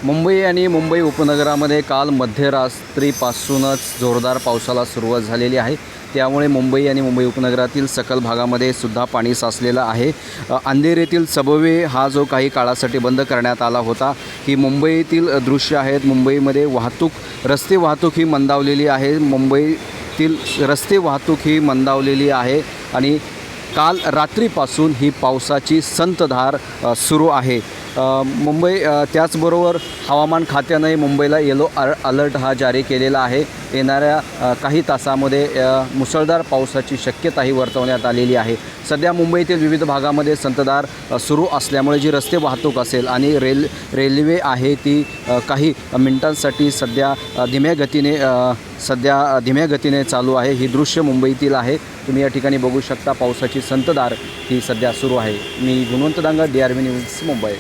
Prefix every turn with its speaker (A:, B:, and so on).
A: मुंबई आणि मुंबई उपनगरामध्ये काल मध्यरात्रीपासूनच जोरदार पावसाला सुरुवात झालेली आहे। त्यामुळे मुंबई आणि मुंबई उपनगरातील सकल भागामध्ये सुद्धा पाणी साचलेलं आहे। अंधेर येथील सबवे हा जो काही काळासाठी बंद करण्यात आला होता, ही मुंबईतील दृश्य आहेत। मुंबईमध्ये रस्ते वाहतूक ही मंदावलेली आहे। मुंबईतील रस्ते वाहतूक ही मंदावलेली आहे आणि काल रात्रीपासून ही पावसाची संतधार सुरू आहे। त्याचबरोबर हवामान खात्याने मुंबईला येलो अलर्ट हा जारी केलेला आहे। येणाऱ्या काही तासामध्ये मुसळधार पावसाची शक्यताही वर्तवण्यात आलेली आहे। सध्या मुंबईतील विविध भागामध्ये संतधार सुरू असल्यामुळे जी रस्ते वाहतूक असेल आणि रेल्वे आहे ती काही मिनिटांसाठी सध्या धीम्या गतीने चालू आहे। ही दृश्य मुंबईतील आहे। तुम्ही या ठिकाणी बघू शकता पावसाची संतधार ही सध्या सुरू आहे। मी गुणवंत दांगा, DRV न्यूज, मुंबई।